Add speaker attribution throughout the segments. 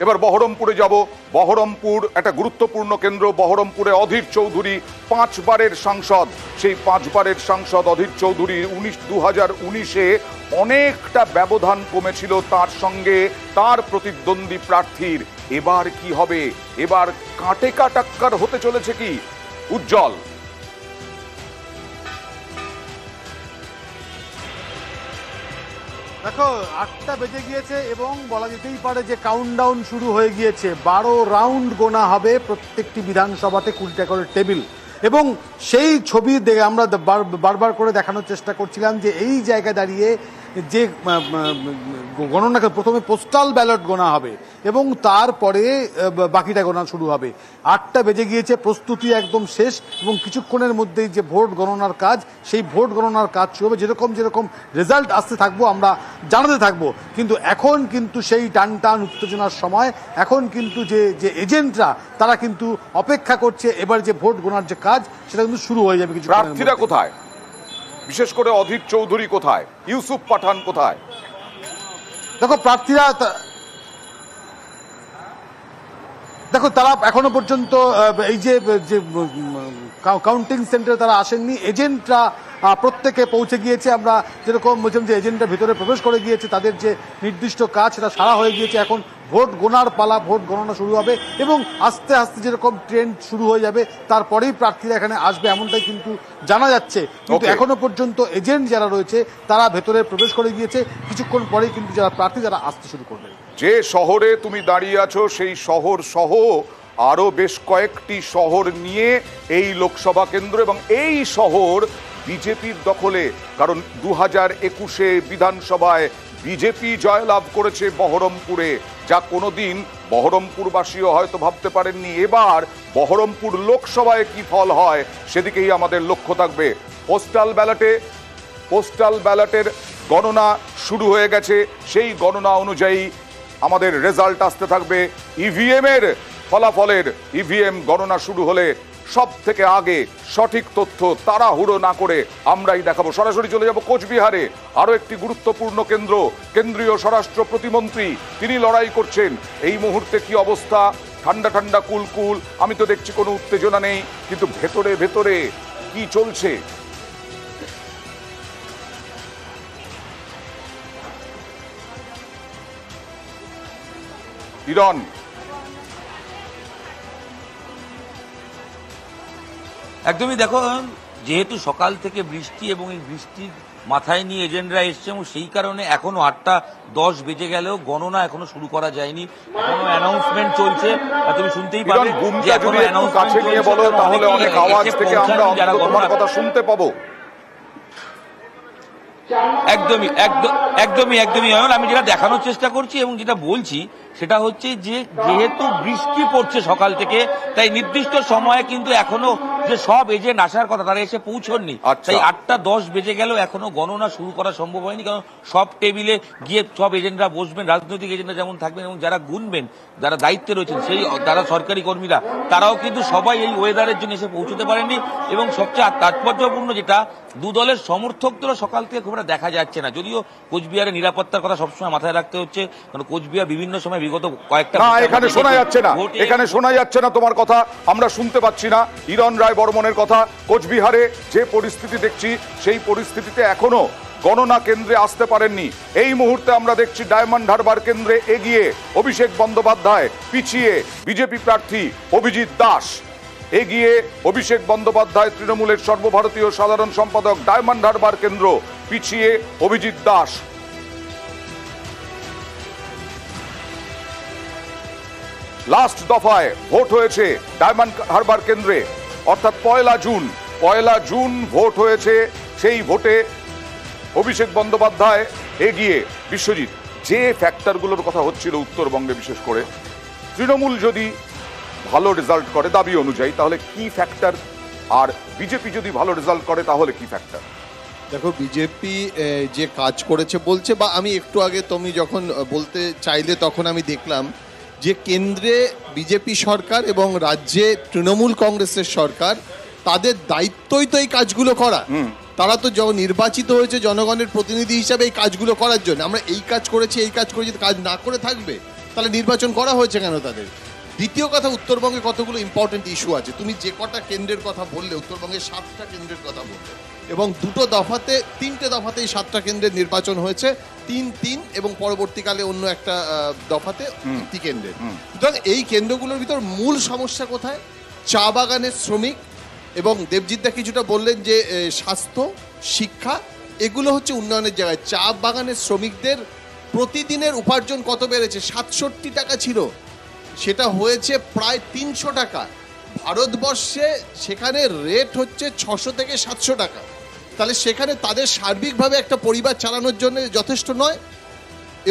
Speaker 1: এবার বহরমপুরে যাব। বহরমপুর একটা গুরুত্বপূর্ণ কেন্দ্র। বহরমপুরে অধীর চৌধুরী 5 বারের সাংসদ। সেই 5 বারের সাংসদ অধীর চৌধুরী 2019-এ অনেকটা ব্যবধান কমেছিল তার সঙ্গে তার প্রতিদ্বন্দ্বী প্রার্থীর। এবার কি হবে? এবার কাটে কাটাক্কার হতে চলেছে কি উজ্জ্বল?
Speaker 2: দেখো 8টা বেজে গিয়েছে এবং বলা যেতেই পারে যে কাউন্টডাউন শুরু হয়ে গিয়েছে। 12 রাউন্ড গোনা হবে প্রত্যেকটি বিধানসভাতে 20টা করে টেবিল। এবং সেই ছবি দেখে আমরা বারবার করে দেখানোর চেষ্টা করছিলাম যে এই জায়গায় দাঁড়িয়ে যে গণনাকে প্রথমে পোস্টাল ব্যালট গোনা হবে এবং তারপরে বাকিটা গোনা শুরু হবে। 8টা বেজে গিয়েছে, প্রস্তুতি একদম শেষ এবং কিছুক্ষণের মধ্যেই যে ভোট গণনার কাজ, সেই ভোট গণনার কাজ শুরু হবে। যেরকম রেজাল্ট আসতে থাকবো আমরা জানাতে থাকবো, কিন্তু এখন কিন্তু সেই টান উত্তেজনার সময়। এখন কিন্তু যে এজেন্টরা তারা কিন্তু অপেক্ষা করছে এবার যে ভোট গোনার যে কাজ সেটা কিন্তু শুরু হয়ে যাবে। কিছু
Speaker 1: প্রার্থীরা কোথায়? বিশেষ করে অধীর চৌধুরী কোথায়? ইউসুফ পাঠান কোথায়?
Speaker 2: দেখো প্রার্থীরা তারা এখনো পর্যন্ত এই যে কাউন্টিং সেন্টারে তারা আসেননি। এজেন্টরা প্রত্যেকে পৌঁছে গিয়েছে। আমরা যেরকম বলছিলাম যে এজেন্টরা ভিতরে প্রবেশ করে গিয়েছে, তাদের যে নির্দিষ্ট কাজ সেটা সারা হয়ে গিয়েছে। এখন ভোট গোনার পালা, ভোট গণনা শুরু হবে এবং আস্তে আস্তে যেরকম ট্রেন্ড শুরু হয়ে যাবে তারপরেই প্রার্থীরা এখানে আসবে, এমনটাই কিন্তু জানা যাচ্ছে। কিন্তু এখনো পর্যন্ত এজেন্ট যারা রয়েছে তারা ভেতরে প্রবেশ করে গিয়েছে। কিছুক্ষণ পরেই কিন্তু যারা প্রার্থী তারা আসতে শুরু করবে।
Speaker 1: যে শহরে তুমি দাঁড়িয়ে আছো সেই শহর সহ আরো বেশ কয়েকটি শহর নিয়ে এই লোকসভা কেন্দ্র, এবং এই শহর বিজেপির দখলে। কারণ 2021-এ বিধানসভায় বিজেপি জয়লাভ করেছে বহরমপুরে, যা কোনোদিন বহরমপুরবাসীও হয়তো ভাবতে পারেননি। এবার বহরমপুর লোকসভায় কি ফল হয় সেদিকেই আমাদের লক্ষ্য থাকবে। পোস্টাল ব্যালটের গণনা শুরু হয়ে গেছে। সেই গণনা অনুযায়ী আমাদের রেজাল্ট আসতে থাকবে। ইভিএমের ফলাফলের ইভিএম গণনা শুরু হলে সব থেকে আগে সঠিক তথ্য তাড়াহুড়ো না করে আমরাই দেখাবো। সরাসরি চলে যাব কোচবিহারে, আরো একটি গুরুত্বপূর্ণ কেন্দ্র। কেন্দ্রীয় স্বরাষ্ট্র প্রতিমন্ত্রী তিনি লড়াই করছেন। এই মুহূর্তে কি অবস্থা? ঠান্ডা কুল। আমি তো দেখছি কোনো উত্তেজনা নেই, কিন্তু ভেতরে ভেতরে কি চলছে? ইরন,
Speaker 3: একদমই দেখো, যেহেতু সকাল থেকে বৃষ্টি এবং এই বৃষ্টির মাথায় নিয়ে এজেন্টরা এসছে এবং সেই কারণে এখনো 8টা 10 বেজে গেলেও গণনা এখনো শুরু করা যায়নি। এখনো অ্যানাউন্সমেন্ট চলছে। তুমি শুনতেই পাবে যে এখনো অ্যানাউন্সমেন্ট চলছে,
Speaker 1: তাহলে অনেক আওয়াজ থেকে আমরা তোমার কথা শুনতে পাবো।
Speaker 3: একদমই আমি যেটা দেখানোর চেষ্টা করছি এবং যেটা বলছি সেটা হচ্ছে যে যেহেতু বৃষ্টি পড়ছে সকাল থেকে, তাই নির্দিষ্ট সময়ে কিন্তু এখনো যে সব এজেন্ট আসার কথা তারা এসে পৌঁছননি। তাই 8টা 10 বেজে গেল এখনো গণনা শুরু করা সম্ভব হয়নি, কারণ সব টেবিলে গিয়ে সব এজেন্টরা বসবেন, রাজনৈতিক এজেন্টরা যেমন থাকবেন এবং যারা গুনবেন, যারা দায়িত্বে রয়েছেন সেই যারা সরকারি কর্মীরা, তারাও কিন্তু সবাই এই ওয়েদারের জন্য এসে পৌঁছতে পারেননি। এবং সবচেয়ে তাৎপর্যপূর্ণ যেটা, দু দলের সমর্থকদেরও সকাল থেকে খুব একটা দেখা যাচ্ছে না। যদিও কোচবিহারের নিরাপত্তার কথা সবসময় মাথায় রাখতে হচ্ছে, কারণ কোচবিহার বিভিন্ন সময় বিগত কয়েকটা
Speaker 1: এখানে শোনা যাচ্ছে না তোমার কথা, আমরা শুনতে পাচ্ছি না ইরন রায় বর্মনের কথা। কোচবিহারে যে পরিস্থিতি দেখছি সেই পরিস্থিতিতে এখনো গণনা কেন্দ্রে আসতে পারেননি। এই মুহূর্তে আমরা দেখছি ডায়মন্ড হারবার কেন্দ্রে এগিয়ে অভিষেক বন্দ্যোপাধ্যায়, পিছিয়ে বিজেপি প্রার্থী অভিজিৎ দাস। এগিয়ে অভিষেক বন্দ্যোপাধ্যায় তৃণমূলের সর্বভারতীয় সাধারণ সম্পাদক, ডায়মন্ড হারবার কেন্দ্র, পিছিয়ে অভিজিৎ দাস। লাস্ট দফায় ভোট হয়েছে ডায়মন্ড হারবার কেন্দ্রে, অর্থাৎ 1 জুন ভোট হয়েছে। সেই ভোটে অভিষেক বন্দ্যোপাধ্যায় এগিয়ে। বিশ্বজিৎ, যে ফ্যাক্টরগুলোর কথা হচ্ছিল উত্তরবঙ্গে বিশেষ করে, তৃণমূল যদি ভালো রেজাল্ট করে দাবি অনুযায়ী তাহলে কি ফ্যাক্টর, আর বিজেপি যদি ভালো রেজাল্ট করে তাহলে কি ফ্যাক্টর?
Speaker 4: দেখো, বিজেপি যে কাজ করেছে বলছে, বা আমি একটু আগে তুমি যখন বলতে চাইলে তখন আমি দেখলাম যে কেন্দ্রে বিজেপি সরকার এবং রাজ্যে তৃণমূল কংগ্রেসের সরকার, তাদের দায়িত্বই তো এই কাজগুলো করা। তারা তো নির্বাচিত হয়েছে জনগণের প্রতিনিধি হিসাবে এই কাজগুলো করার জন্য। আমরা এই কাজ করেছি, এই কাজ করেছি, কাজ না করে থাকবে? তাহলে নির্বাচন করা হয়েছে কেন তাদের? দ্বিতীয় কথা, উত্তরবঙ্গে কতগুলো ইম্পর্টেন্ট ইস্যু আছে। তুমি যে কটা কেন্দ্রের কথা বললে, উত্তরবঙ্গে 7টা কেন্দ্রের কথা বললে, এবং 3টে দফাতে এই 7টা কেন্দ্রের নির্বাচন হয়েছে, 3 এবং পরবর্তীকালে অন্য একটা দফাতে 3 কেন্দ্রের। সুতরাং এই কেন্দ্রগুলোর ভিতর মূল সমস্যা কোথায়? চা বাগানের শ্রমিক, এবং দেবজিৎদা কিছুটা বললেন যে স্বাস্থ্য, শিক্ষা, এগুলো হচ্ছে উন্নয়নের জায়গায়। চা বাগানের শ্রমিকদের প্রতিদিনের উপার্জন কত বেড়েছে? 67 টাকা ছিল, সেটা হয়েছে প্রায় 300 টাকা। ভারতবর্ষে সেখানে রেট হচ্ছে 600 থেকে 700 টাকা। তাহলে সেখানে তাদের সার্বিকভাবে একটা পরিবার চালানোর জন্য যথেষ্ট নয়।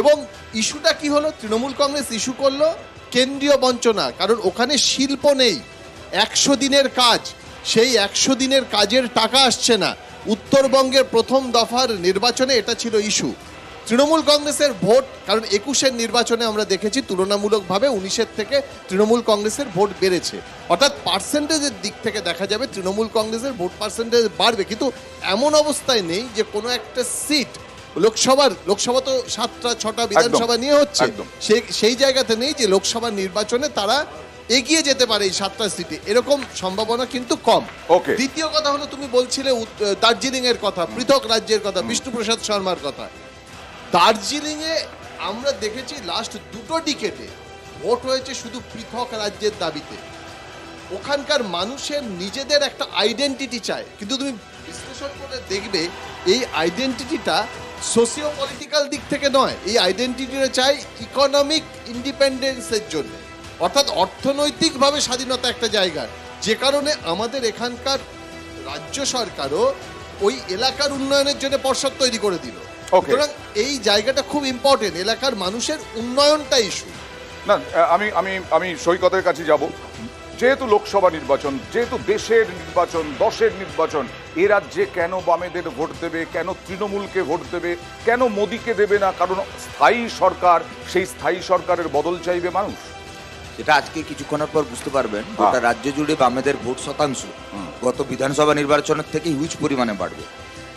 Speaker 4: এবং ইস্যুটা কি হলো? তৃণমূল কংগ্রেস ইস্যু করলো কেন্দ্রীয় বঞ্চনা, কারণ ওখানে শিল্প নেই। 100 দিনের কাজ, সেই 100 দিনের কাজের টাকা আসছে না। উত্তরবঙ্গের প্রথম দফার নির্বাচনে এটা ছিল ইস্যু। তৃণমূল কংগ্রেসের ভোট, কারণ 21-এর নির্বাচনে আমরা দেখেছি তুলনামূলকভাবে 19-এর থেকে তৃণমূল কংগ্রেসের ভোট বেড়েছে, অর্থাৎ পার্সেন্টেজের দিক থেকে দেখা যাবে তৃণমূল কংগ্রেসের ভোট পার্সেন্টেজ বাড়বে। কিন্তু এমন অবস্থায় নেই যে কোনো একটা সিট, লোকসভা তো 7টা-6টা বিধানসভা নিয়ে হচ্ছে, সেই জায়গাতে নেই যে লোকসভা নির্বাচনে তারা এগিয়ে যেতে পারে এই 7টা সিটে, এরকম সম্ভাবনা কিন্তু কম। দ্বিতীয় কথা হলো, তুমি বলছিলে দার্জিলিং এর কথা, পৃথক রাজ্যের কথা, বিষ্ণুপ্রসাদ শর্মার কথা। দার্জিলিং এ আমরা দেখেছি লাস্ট 2 ডিকেডে ভোট হয়েছে শুধু পৃথক রাজ্যের দাবিতে। ওখানকার মানুষের নিজেদের একটা আইডেন্টিটি চায়, কিন্তু তুমি বিশ্লেষণ করে দেখবে এই আইডেন্টিটিটা সোশিও পলিটিক্যাল দিক থেকে নয়, এই আইডেন্টিটিটা চাই ইকোনমিক ইন্ডিপেন্ডেন্সের জন্য, অর্থাৎ অর্থনৈতিকভাবে স্বাধীনতা একটা জায়গা। যে কারণে আমাদের এখানকার রাজ্য সরকারও ওই এলাকার উন্নয়নের জন্য পর্ষদ তৈরি করে দিল। সুতরাং এই জায়গাটা খুব ইম্পর্টেন্ট, এলাকার মানুষের উন্নয়নটা ইস্যু।
Speaker 1: না, আমি সৈকতের কাছে যাব। যেহেতু লোকসভা নির্বাচন, যেহেতু দেশের নির্বাচন, 10-এর নির্বাচন, এ রাজ্যে কেন বামেদের ভোট দেবে, কেন তৃণমূলকে ভোট দেবে, কেন মোদীকে দেবে না? কারণ স্থায়ী সরকার, সেই স্থায়ী সরকারের বদল চাইবে মানুষ।
Speaker 3: এটা আজকে কিছুক্ষণের পর বুঝতে পারবেন। গোটা রাজ্য জুড়ে বামেদের ভোট শতাংশ গত বিধানসভা নির্বাচনের থেকে হিউজ পরিমাণে বাড়বে।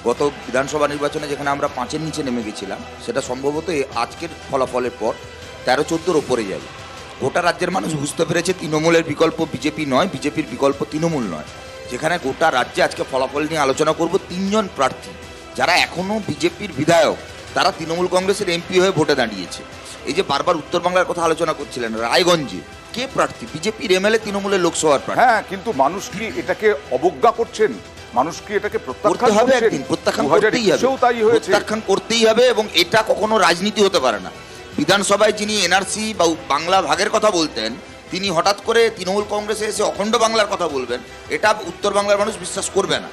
Speaker 3: গত বিধানসভা নির্বাচনে যেখানে আমরা 5-এর নিচে নেমে গেছিলাম, সেটা সম্ভবত আজকের ফলাফলের পর 13-14 ওপরে যাবে। গোটা রাজ্যের মানুষ বুঝতে পেরেছে তৃণমূলের বিকল্প বিজেপি নয়, বিজেপির বিকল্প তৃণমূল নয়। যেখানে গোটা রাজ্যে আজকে ফলাফল নিয়ে আলোচনা করব, 3 জন প্রার্থী যারা এখনও বিজেপির বিধায়ক, তারা তৃণমূল কংগ্রেসের এমপি হয়ে ভোটে দাঁড়িয়েছে। এই যে বারবার উত্তরবাংলার কথা আলোচনা করছিলেন, রায়গঞ্জে কে প্রার্থী? বিজেপির এমএলএ, তৃণমূলের লোকসভার প্রার্থী।
Speaker 1: হ্যাঁ, কিন্তু মানুষ কি এটাকে অবজ্ঞা করছেন? মানুষ কি এটাকে প্রত্যাখ্যান করছেন?
Speaker 3: একদিন প্রত্যাখ্যান করতেই হবে, প্রত্যাখ্যান করতেই হবে। এবং এটা কখনো রাজনীতি হতে পারে না। বিধানসভায় যিনি এনআরসি বা বাংলা ভাগের কথা বলতেন, তিনি হঠাৎ করে তৃণমূল কংগ্রেসে এসে অখণ্ড বাংলার কথা বলবেন, এটা উত্তর বাংলার মানুষ বিশ্বাস করবে না।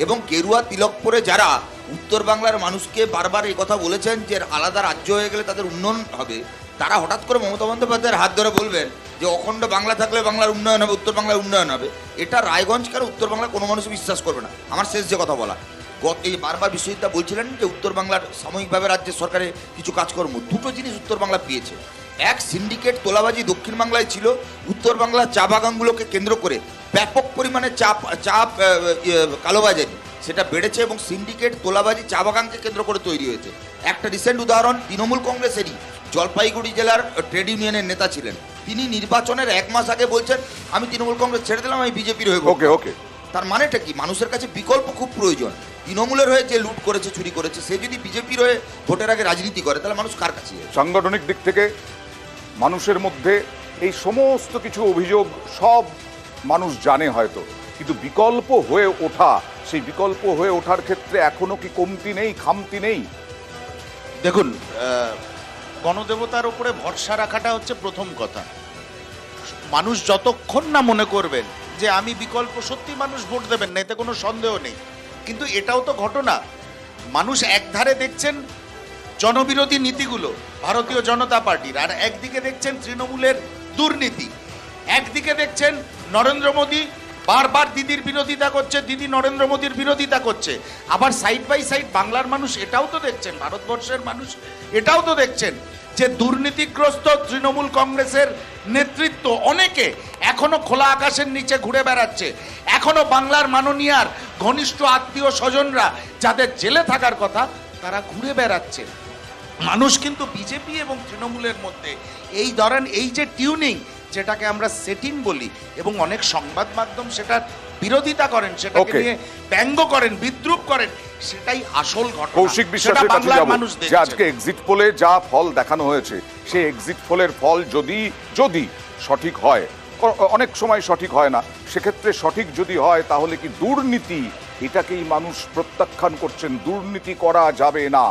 Speaker 3: এবং গেরুয়া তিলক পরে যারা উত্তর বাংলার মানুষকে বারবার এই কথা বলেছেন যে আলাদা রাজ্য হয়ে গেলে তাদের উন্নয়ন হবে, তারা হঠাৎ করে মমতা বন্দ্যোপাধ্যায়ের হাত ধরে বলবেন যে অখণ্ড বাংলা থাকলে বাংলার উন্নয়ন হবে, উত্তর বাংলার উন্নয়ন হবে। এটা রায়গঞ্জ কারো উত্তর বাংলা কোনো মানুষ বিশ্বাস করবে না। আমার শেষ যে কথা বলা, এই বারবার বিশ্বজিৎদা বলছিলেন যে উত্তর বাংলার সাময়িকভাবে রাজ্যের সরকারের কিছু কাজকর্ম, 2টো জিনিস উত্তর বাংলা পেয়েছে। এক, সিন্ডিকেট তোলাবাজি দক্ষিণ বাংলায় ছিল, উত্তর বাংলার চা বাগানগুলোকে কেন্দ্র করে ব্যাপক পরিমাণে চা কালোবাজারি সেটা বেড়েছে, এবং সিন্ডিকেট তোলাবাজি চা বাগানকে কেন্দ্র করে তৈরি হয়েছে। একটা রিসেন্ট উদাহরণ, তৃণমূল কংগ্রেসেরই জলপাইগুড়ি জেলার ট্রেড ইউনিয়নের নেতা ছিলেন, তিনি নির্বাচনের 1 মাস আগে বলছেন আমি তৃণমূল কংগ্রেস ছেড়ে দিলাম, আমি বিজেপির হয়ে। তার মানেটা কি? মানুষের কাছে বিকল্প খুব প্রয়োজন। তৃণমূলের হয়ে যে লুট করেছে, চুরি করেছে, সে যদি বিজেপির হয়ে ভোটের আগে রাজনীতি করে, তাহলে মানুষ কার কাছে?
Speaker 1: সাংগঠনিক দিক থেকে মানুষের মধ্যে এই সমস্ত কিছু অভিযোগ সব মানুষ জানে হয়তো, কিন্তু বিকল্প হয়ে ওঠা, সেই বিকল্প হয়ে ওঠার ক্ষেত্রে এখনো কি কমতি নেই, খামতি নেই?
Speaker 5: দেখুন, গণদেবতার উপরে ভরসা রাখাটা হচ্ছে প্রথম কথা। মানুষ যতক্ষণ না মনে করবেন যে আমি বিকল্প, সত্যি মানুষ ভোট দেবেন না, এতে কোনো সন্দেহ নেই। কিন্তু এটাও তো ঘটনা, মানুষ একধারে দেখছেন জনবিরোধী নীতিগুলো ভারতীয় জনতা পার্টির, আর একদিকে দেখছেন তৃণমূলের দুর্নীতি, একদিকে দেখছেন নরেন্দ্র মোদী বারবার দিদির বিরোধিতা করছে, দিদি নরেন্দ্র মোদীর বিরোধিতা করছে। আবার সাইড বাই সাইড বাংলার মানুষ এটাও তো দেখছেন, ভারতবর্ষের মানুষ এটাও তো দেখছেন যে দুর্নীতিগ্রস্ত তৃণমূল কংগ্রেসের নেতৃত্ব অনেকে এখনো খোলা আকাশের নিচে ঘুরে বেড়াচ্ছে, এখনো বাংলার মাননীয়ার ঘনিষ্ঠ আত্মীয় স্বজনরা যাদের জেলে থাকার কথা তারা ঘুরে বেড়াচ্ছে। মানুষ কিন্তু বিজেপি এবং তৃণমূলের মধ্যে এই ধরেন এই যে টিউনিং, যেটাকে আমরা সেটিং বলি, এবং অনেক সংবাদ মাধ্যম সেটার বিরোধিতা করেন, সেটাকে
Speaker 1: Okay.
Speaker 5: নিয়ে ব্যঙ্গ করেন, বিদ্রুপ করেন, সেটাই আসল ঘটনা।
Speaker 1: কৌশিক
Speaker 5: সেটা
Speaker 1: বিশ্বাসের কাছে
Speaker 5: বাংলার
Speaker 1: যাব
Speaker 5: মানুষ
Speaker 1: যে
Speaker 5: দেখছে।
Speaker 1: আজকে এক্সিট পোলে যা ফল দেখানো হয়েছে সেই এক্সিট পোলের ফল যদি সঠিক হয়, অনেক সময় সঠিক হয় না, সেক্ষেত্রে সঠিক যদি হয় তাহলে কি দুর্নীতি এটাকেই মানুষ প্রত্যাখ্যান করছেন, দুর্নীতি করা যাবে না?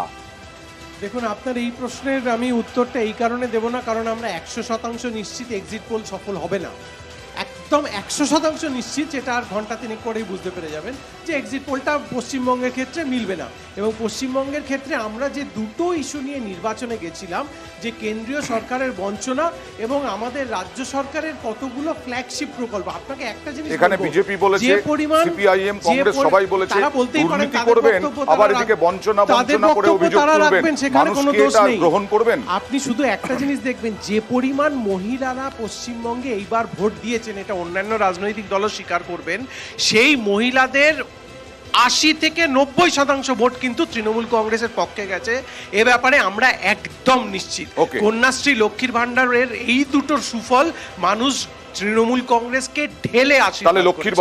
Speaker 6: দেখুন, আপনার এই প্রশ্নের আমি উত্তরটা এই কারণে দেব না, কারণ আমরা 100% নিশ্চিত এক্সিট পোল সফল হবে না। একদম 100% নিশ্চিত, যেটা আর ঘন্টা তিনেক পরেই বুঝতে পেরে যাবেন যে এক্সিট পোলটা পশ্চিমবঙ্গের ক্ষেত্রে মিলবে না। এবং পশ্চিমবঙ্গের ক্ষেত্রে আমরা যে দুটো ইস্যু নিয়ে নির্বাচনে গেছিলাম, যে কেন্দ্রীয় সরকারের বঞ্চনা এবং আমাদের রাজ্য সরকারের কতগুলো ফ্ল্যাগশিপ প্রকল্প, আপনাকে একটা জিনিস
Speaker 1: এখানে
Speaker 6: বলবো,
Speaker 1: বিজেপি বলেছে,
Speaker 6: যে পরিমাণ
Speaker 1: সিপিআইএম, কংগ্রেস সবাই বলেছে
Speaker 6: তারা বলতেই পারেন,
Speaker 1: দুর্নীতি
Speaker 6: তাদের
Speaker 1: করবেন,
Speaker 6: বক্তব্য
Speaker 1: আবার
Speaker 6: তারা
Speaker 1: এদিকে বঞ্চনা
Speaker 6: তাদের
Speaker 1: করে
Speaker 6: বক্তব্য
Speaker 1: অভিযোগ
Speaker 6: তারা
Speaker 1: তুলবেন,
Speaker 6: রাখবেন, সেখানে
Speaker 1: মানুষ
Speaker 6: কোনো
Speaker 1: কি
Speaker 6: দোষ
Speaker 1: এটা
Speaker 6: নেই।
Speaker 1: গ্রহণ করবেন?
Speaker 6: আপনি শুধু একটা জিনিস দেখবেন, যে পরিমাণ মহিলারা পশ্চিমবঙ্গে এইবার ভোট দিয়েছেন, এটা অন্যান্য রাজনৈতিক দলও স্বীকার করবেন, সেই মহিলাদের 80 থেকে 90% ভোট কিন্তু তৃণমূল কংগ্রেসের পক্ষে গেছে। এ ব্যাপারে আমরা একদম নিশ্চিত।
Speaker 1: Okay.
Speaker 6: কন্যাশ্রী, লক্ষ্মীর ভান্ডারের এই দুটোর সুফল মানুষ তৃণমূল কংগ্রেসকে ঢেলে আসে।
Speaker 1: তাহলে লক্ষ্মীর